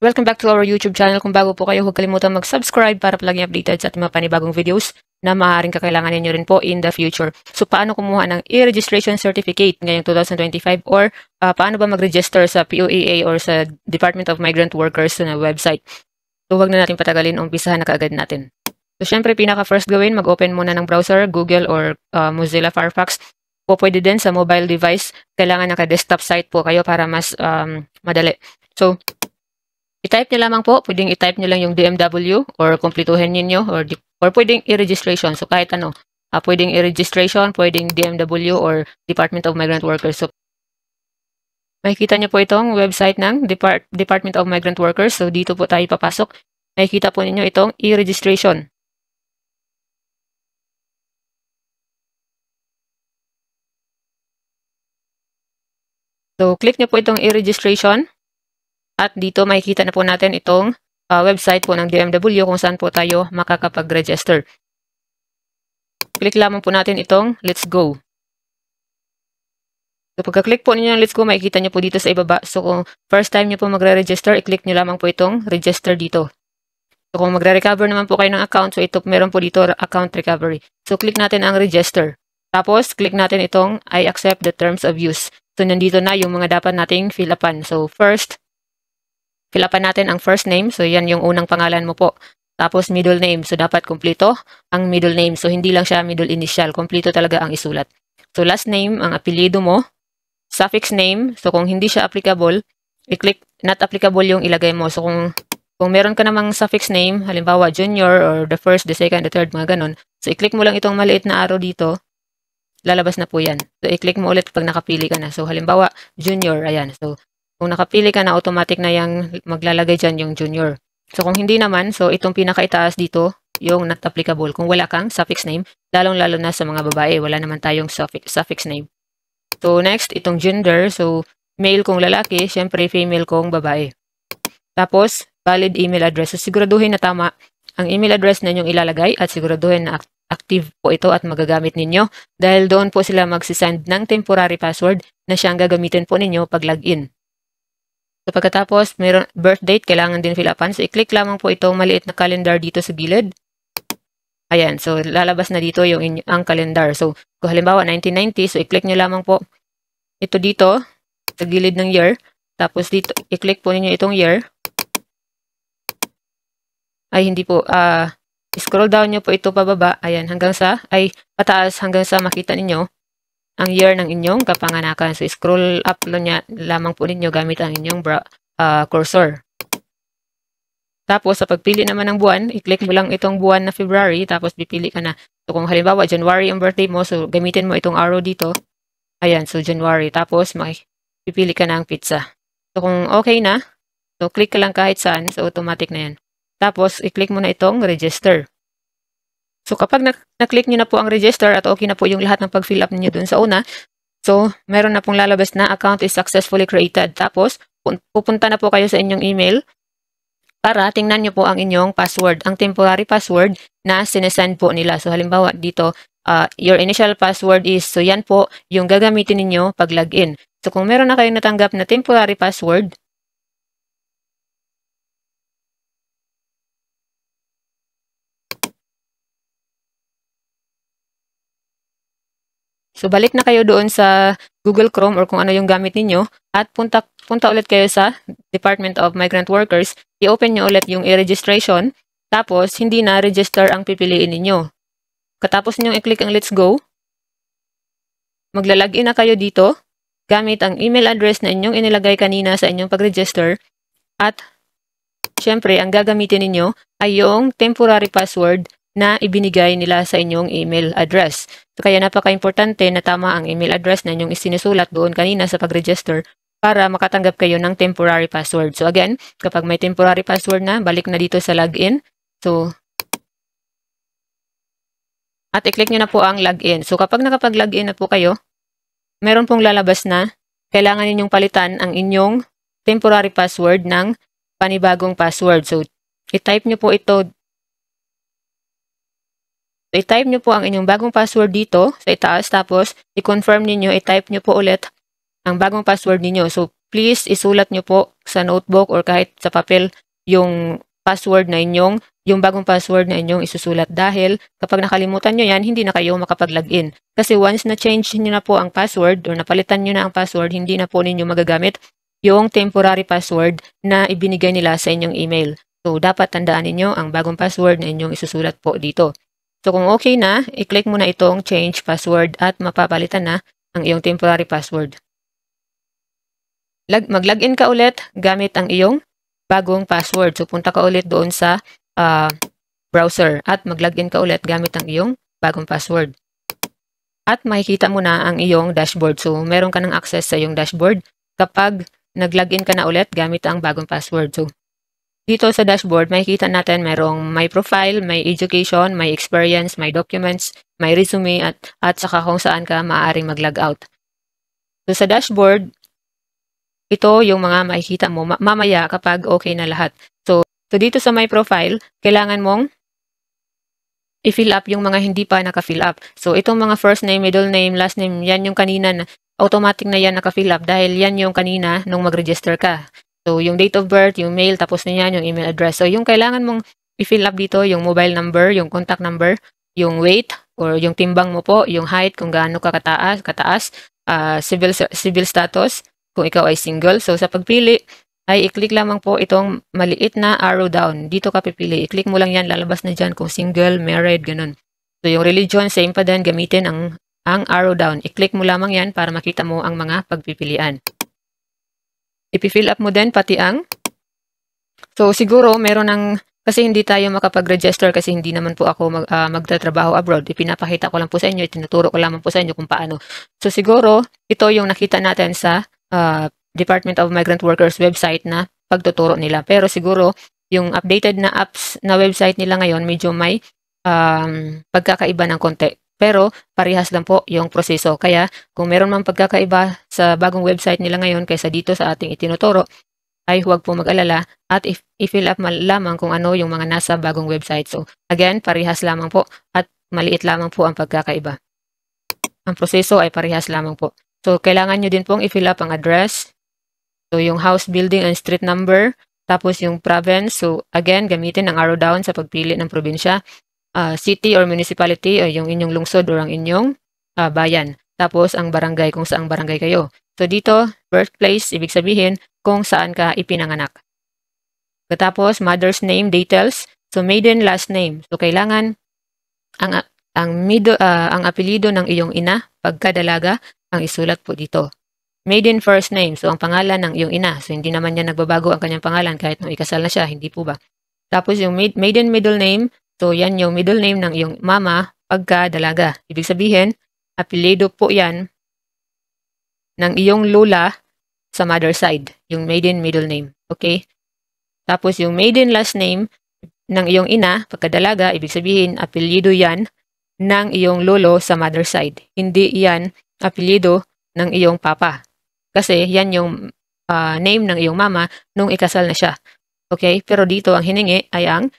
Welcome back to our YouTube channel. Kung bago po kayo, huwag kalimutan mag-subscribe para palagi updated sa ating mga panibagong videos na maaaring kakailangan ninyo rin po in the future. So, paano kumuha ng e-registration certificate ngayong 2025 or paano ba mag-register sa POEA or sa Department of Migrant Workers na website? So, huwag na natin patagalin, umpisahan na kaagad natin. So, syempre, pinaka-first gawin, mag-open muna ng browser, Google or Mozilla Firefox. Po pwede din sa mobile device. Kailangan naka-desktop site po kayo para mas madali. So, i-type nyo lamang po, pwedeng i-type nyo lang yung DMW or kumpletuhin ninyo or pwedeng i-registration. So kahit ano, pwedeng i-registration, pwedeng DMW or Department of Migrant Workers. So makikita nyo po itong website ng Department of Migrant Workers. So dito po tayo papasok. Makikita po ninyo itong e-registration. So click nyo po itong e-registration. At dito makikita na po natin itong website po ng DMW kung saan po tayo makakapag-register. Click lamang po natin itong Let's Go. So pagka-click po ninyo ng Let's Go, makikita nyo po dito sa ibaba. So kung first time nyo po magre-register, i-click nyo lamang po itong Register dito. So kung magre-recover naman po kayo ng account, so ito meron po dito Account Recovery. So click natin ang Register. Tapos click natin itong I accept the terms of use. So nandito na yung mga dapat nating fill upan. So first, fill upan natin ang first name. So, yan yung unang pangalan mo po. Tapos, middle name. So, dapat kumpleto ang middle name. So, hindi lang siya middle initial. Kumpleto talaga ang isulat. So, last name, ang apelyido mo. Suffix name. So, kung hindi siya applicable, i-click not applicable yung ilagay mo. So, kung meron ka namang suffix name, halimbawa, junior or the first, the second, the third, mga ganun. So, i-click mo lang itong maliit na arrow dito. Lalabas na po yan. So, i-click mo ulit pag nakapili ka na. So, halimbawa, junior. Ayan. So, kung nakapili ka na, automatic na yung maglalagay dyan yung junior. So, kung hindi naman, so itong pinakaitaas dito, yung not applicable. Kung wala kang suffix name, lalong-lalo na sa mga babae, wala naman tayong suffix name. So, next, itong gender. So, male kung lalaki, syempre female kung babae. Tapos, valid email address. So, siguraduhin na tama ang email address na inyong ilalagay at siguraduhin na active po ito at magagamit ninyo dahil doon po sila magsisend ng temporary password na siyang gagamitin po ninyo pag login. So pagkatapos, mayroon birth date, kailangan din fill upan. So i-click lamang po itong maliit na calendar dito sa gilid. Ayan, so lalabas na dito yung ang calendar. So kung halimbawa 1990, so i-click nyo lamang po ito dito sa gilid ng year. Tapos dito, i-click po ninyo itong year. Ay, hindi po. Scroll down nyo po ito pababa. Ayan, pataas hanggang sa makita ninyo ang year ng inyong kapanganakan. So, scroll up lamang po ninyo gamit ang inyong cursor. Tapos, sa pagpili naman ng buwan, i-click mo lang itong buwan na February, tapos pipili ka na. So, kung halimbawa, January ang birthday mo, so gamitin mo itong arrow dito. Ayan, so January. Tapos, pipili ka ng pizza. So, kung okay na, so click ka lang kahit saan, so automatic na yan. Tapos, i-click mo na itong register. So, kapag na-click nyo na po ang register at okay na po yung lahat ng pag-fill up niyo dun sa una, so, meron na pong lalabas na account is successfully created. Tapos, pupunta na po kayo sa inyong email para tingnan nyo po ang inyong password, ang temporary password na sinesend po nila. So, halimbawa dito, your initial password is, so yan po yung gagamitin ninyo pag login. So, kung meron na kayong natanggap na temporary password, so, balik na kayo doon sa Google Chrome or kung ano yung gamit ninyo at punta ulit kayo sa Department of Migrant Workers. I-open nyo ulit yung e-registration. Tapos, hindi na register ang pipiliin ninyo. Katapos nyo i-click ang Let's Go, maglalagin na kayo dito gamit ang email address na inyong inilagay kanina sa inyong pag-register. At, syempre, ang gagamitin ninyo ay yung temporary password na ibinigay nila sa inyong email address. So, kaya napaka-importante na tama ang email address na inyong isinusulat doon kanina sa pag-register para makatanggap kayo ng temporary password. So again, kapag may temporary password na, balik na dito sa login. So, at i-click nyo na po ang login. So kapag nakapag-login na po kayo, meron pong lalabas na kailangan ninyong palitan ang inyong temporary password ng panibagong password. So, i-type nyo po ito. So, i-type nyo po ang inyong bagong password dito sa itaas, tapos i-confirm ninyo, i-type nyo po ulit ang bagong password ninyo. So, please isulat nyo po sa notebook or kahit sa papel yung password na inyong, yung bagong password na inyong isusulat dahil kapag nakalimutan nyo yan, hindi na kayo makapag-login. Kasi once na change nyo na po ang password or napalitan nyo na ang password, hindi na po ninyo magagamit yung temporary password na ibinigay nila sa inyong email. So, dapat tandaan ninyo ang bagong password na inyong isusulat po dito. So, kung okay na, i-click mo na itong change password at mapapalitan na ang iyong temporary password. Mag-login ka ulit gamit ang iyong bagong password. So, punta ka ulit doon sa browser at mag-login ka ulit gamit ang iyong bagong password. At makikita mo na ang iyong dashboard. So, meron ka ng access sa iyong dashboard kapag nag-login ka na ulit gamit ang bagong password. So, dito sa dashboard, makikita natin merong my profile, my education, my experience, my documents, my resume, at saka kung saan ka maaaring mag-log out. So, sa dashboard, ito yung mga makikita mo mamaya kapag okay na lahat. So dito sa my profile, kailangan mong i-fill up yung mga hindi pa naka-fill up. So, itong mga first name, middle name, last name, yan yung kanina na automatic na yan naka-fill up dahil yan yung kanina nung mag-register ka. So, yung date of birth, yung mail, tapos na yan, yung email address. So, yung kailangan mong i-fill up dito, yung mobile number, yung contact number, yung weight, or yung timbang mo po, yung height, kung gaano ka kataas, civil status, kung ikaw ay single. So, sa pagpili, ay i-click lamang po itong maliit na arrow down. Dito ka pipili. I-click mo lang yan, lalabas na dyan kung single, married, ganun. So, yung religion, same pa din, gamitin ang arrow down. I-click mo lamang yan para makita mo ang mga pagpipilian. I-fill up mo din pati ang... So, siguro, meron ng... Kasi hindi tayo makapag-register kasi hindi naman po ako magtatrabaho abroad. Ipinapakita ko lang po sa inyo, itinuturo ko lamang po sa inyo kung paano. So, siguro, ito yung nakita natin sa Department of Migrant Workers website na pagtuturo nila. Pero siguro, yung updated na apps na website nila ngayon, medyo may pagkakaiba ng konti. Pero, parehas lang po yung proseso. Kaya, kung meron mang pagkakaiba sa bagong website nila ngayon kaysa dito sa ating itinuturo, ay huwag po mag-alala at i-fill up lamang kung ano yung mga nasa bagong website. So, again, parehas lamang po at maliit lamang po ang pagkakaiba. Ang proseso ay parehas lamang po. So, kailangan nyo din pong i-fill up ang address. So, yung house, building, and street number. Tapos, yung province. So, again, gamitin ang arrow down sa pagpili ng probinsya. City or municipality o yung inyong lungsod or ang inyong bayan. Tapos, ang barangay kung saang barangay kayo. So, dito, birthplace, ibig sabihin kung saan ka ipinanganak. Tapos, mother's name, details. So, maiden last name. So, kailangan ang apelyido ng iyong ina, pagkadalaga, ang isulat po dito. Maiden first name. So, ang pangalan ng iyong ina. So, hindi naman niya nagbabago ang kanyang pangalan kahit nung ikasal na siya. Hindi po ba? Tapos, yung maiden middle name. So, yan yung middle name ng iyong mama, pagkadalaga. Ibig sabihin, apelyido po yan ng iyong lola sa mother side, yung maiden middle name. Okay? Tapos yung maiden last name ng iyong ina, pagkadalaga, ibig sabihin, apelyido yan ng iyong lolo sa mother side. Hindi yan apelyido ng iyong papa. Kasi yan yung name ng iyong mama nung ikasal na siya. Okay? Pero dito ang hiningi ay ang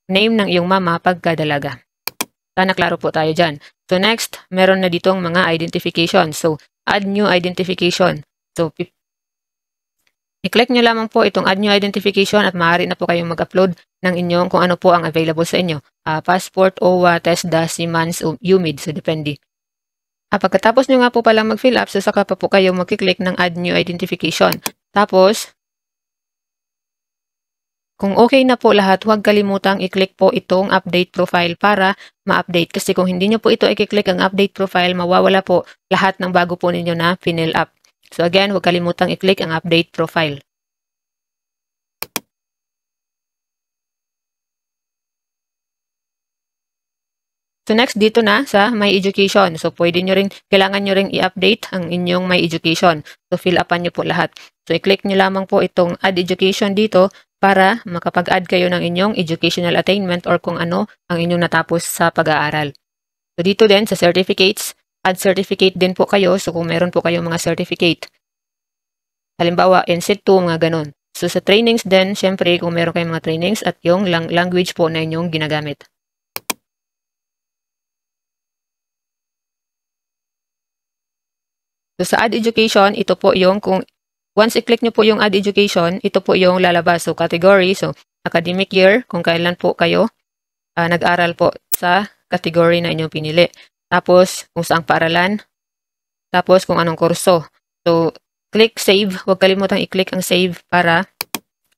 name ng iyong mama pagkadalaga. Sana klaro po tayo dyan. So next, meron na ditong mga identification. So, add new identification. So, i-click nyo lamang po itong add new identification at maaari na po kayong mag-upload ng inyong kung ano po ang available sa inyo. Passport, OWA, TESDA, SIMANS, UMID. So, depende. Pagkatapos nyo nga po palang mag-fill up, so saka pa po kayo mag-click ng add new identification. Tapos, kung okay na po lahat, huwag kalimutang i-click po itong update profile para ma-update. Kasi kung hindi nyo po ito i-click ang update profile, mawawala po lahat ng bago po ninyo na fill up. So again, huwag kalimutang i-click ang update profile. So next, dito na sa My Education. So kailangan nyo ring i-update ang inyong My Education. So fill upan nyo po lahat. So i-click nyo lamang po itong Add Education dito para makapag-add kayo ng inyong educational attainment or kung ano ang inyong natapos sa pag-aaral. So dito din sa Certificates, add certificate din po kayo. So kung meron po kayong mga certificate. Halimbawa, NCET 2, mga ganun. So sa trainings din, syempre kung meron kayong mga trainings at yung language po na inyong ginagamit. So sa Add Education, ito po yung kung once i-click nyo po yung Add Education, ito po yung lalabas. So, category. So, academic year, kung kailan po kayo nag-aral po sa category na inyong pinili. Tapos, kung saang paaralan. Tapos, kung anong kurso. So, click Save. Huwag kalimutang i-click ang Save para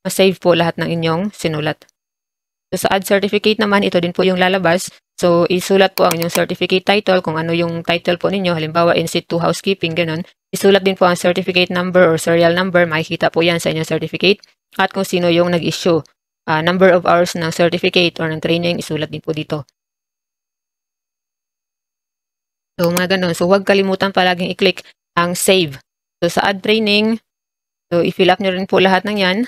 ma-save po lahat ng inyong sinulat. So, sa Add Certificate naman, ito din po yung lalabas. So, isulat po ang inyong certificate title, kung ano yung title po ninyo. Halimbawa, In Situ Housekeeping, ganun. Isulat din po ang certificate number or serial number. Makikita po yan sa inyong certificate. At kung sino yung nag-issue. Number of hours ng certificate or ng training, isulat din po dito. So, mga ganun. So, huwag kalimutan palaging i-click ang Save. So, sa Add Training, so, i-fill up nyo rin po lahat ng yan.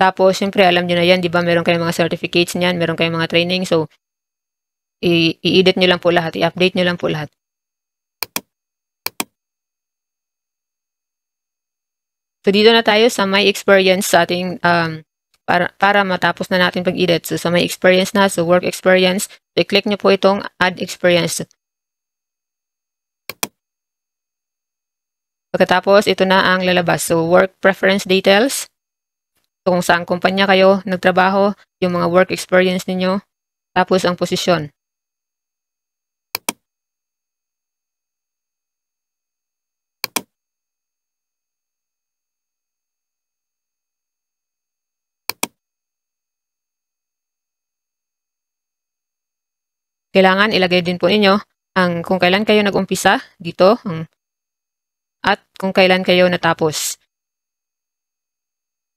Tapos, syempre, alam nyo na yan, di ba? Meron kayong mga certificates niyan, meron kayong mga training. So, i-edit nyo lang po lahat, i-update nyo lang po lahat. So, dito na tayo sa My Experience sa ating, para matapos na natin pag-edit. So, sa My Experience na, so Work Experience, so, i-click nyo po itong Add Experience. Pagkatapos, ito na ang lalabas. So, Work Preference Details. So, kung saan kumpanya kayo nagtrabaho, yung mga work experience ninyo, tapos ang posisyon. Kailangan ilagay din po ninyo ang kung kailan kayo nag-umpisa dito at kung kailan kayo natapos.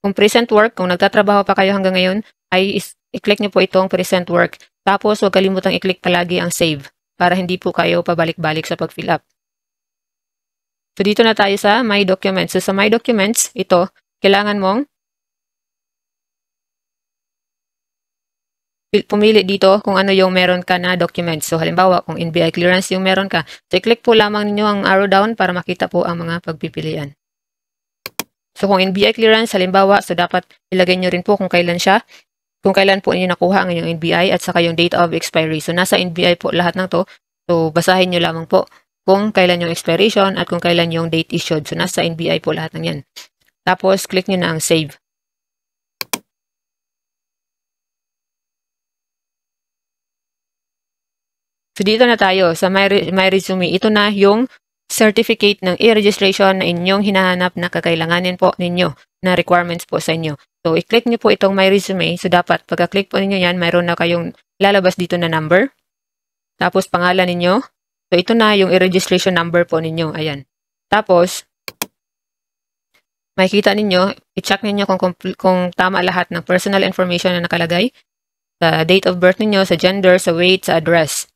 Kung present work, kung nagtatrabaho pa kayo hanggang ngayon, ay i-click nyo po itong present work. Tapos huwag kalimutang i-click palagi ang save para hindi po kayo pabalik-balik sa pag-fill up. So dito na tayo sa My Documents. So sa My Documents, ito, kailangan mong pumili dito kung ano yung meron ka na documents. So halimbawa, kung NBI clearance yung meron ka, so i-click po lamang ninyo ang arrow down para makita po ang mga pagpipilian. So kung NBI clearance, halimbawa, so dapat ilagay nyo rin po kung kailan siya, kung kailan po inyo nakuha ang inyong NBI at saka yung date of expiry. So nasa NBI po lahat ng to. So basahin nyo lamang po kung kailan yung expiration at kung kailan yung date issued. So nasa NBI po lahat ng yan. Tapos click nyo na ang save. So dito na tayo sa My Resume. Ito na yung certificate ng e-registration na inyong hinahanap na kakailanganin po ninyo na requirements po sa inyo. So i-click nyo po itong My Resume. So dapat pagka-click po ninyo yan, mayroon na kayong lalabas dito na number. Tapos pangalan ninyo. So ito na yung e-registration number po ninyo. Ayan. Tapos makikita ninyo, i-check ninyo kung tama lahat ng personal information na nakalagay. Sa date of birth ninyo, sa gender, sa weight, sa address.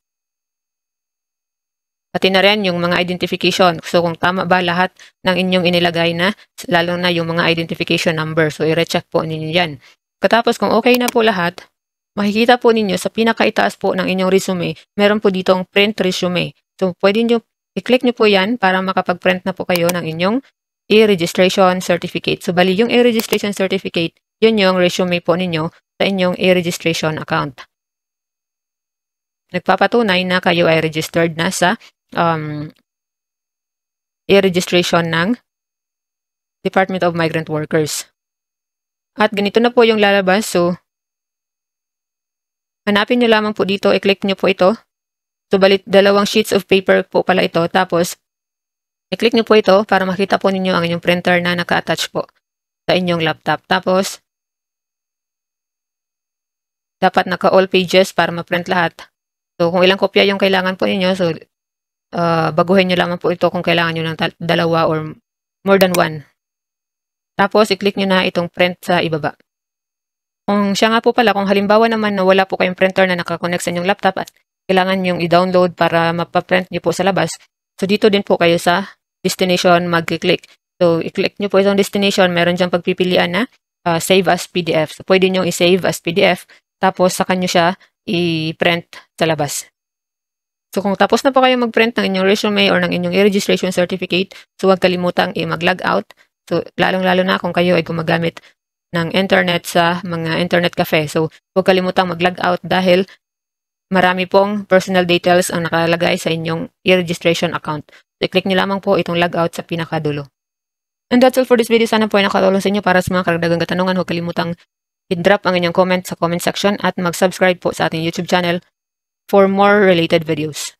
Pati na rin yung mga identification. So, kung tama ba lahat ng inyong inilagay na, lalo na yung mga identification number. So, i-recheck po ninyo yan. Katapos, kung okay na po lahat, makikita po ninyo sa pinakaitaas po ng inyong resume, meron po ditong print resume. So, pwede nyo, i-click nyo po yan para makapag-print na po kayo ng inyong e-registration certificate. So, bali yung e-registration certificate, yun yung resume po ninyo sa inyong e-registration account. Nagpapatunay na kayo ay registered na sa e-registration ng Department of Migrant Workers. At ganito na po yung lalabas. So, hanapin nyo lamang po dito, i-click nyo po ito. So, balit dalawang sheets of paper po pala ito. Tapos, i-click nyo po ito para makita po ninyo ang inyong printer na naka-attach po sa inyong laptop. Tapos, dapat naka-all pages para ma-print lahat. So, kung ilang kopya yung kailangan po ninyo, so, baguhin nyo lamang po ito kung kailangan nyo ng dalawa or more than one. Tapos, i-click nyo na itong print sa ibaba. Kung siya nga po pala, kung halimbawa naman na wala po kayong printer na nakakonect sa inyong laptop at kailangan yung i-download para mapaprint nyo po sa labas, so dito din po kayo sa destination mag-click. So, i-click nyo po itong destination, meron dyan pagpipilian na save as PDF. So, pwede nyo i-save as PDF, tapos saka nyo siya i-print sa labas. So, kung tapos na po kayo mag-print ng inyong resume or ng inyong e-registration certificate, so huwag kalimutang mag-log out. So, lalong-lalo na kung kayo ay gumagamit ng internet sa mga internet cafe. So, huwag kalimutang mag-log out dahil marami pong personal details ang nakalagay sa inyong e-registration account. So, i-click nyo lamang po itong log out sa pinakadulo. And that's all for this video. Sana po ay nakatulong sa inyo. Para sa mga karagdagang katanungan, huwag kalimutang i-drop ang inyong comment sa comment section at mag-subscribe po sa ating YouTube channel for more related videos.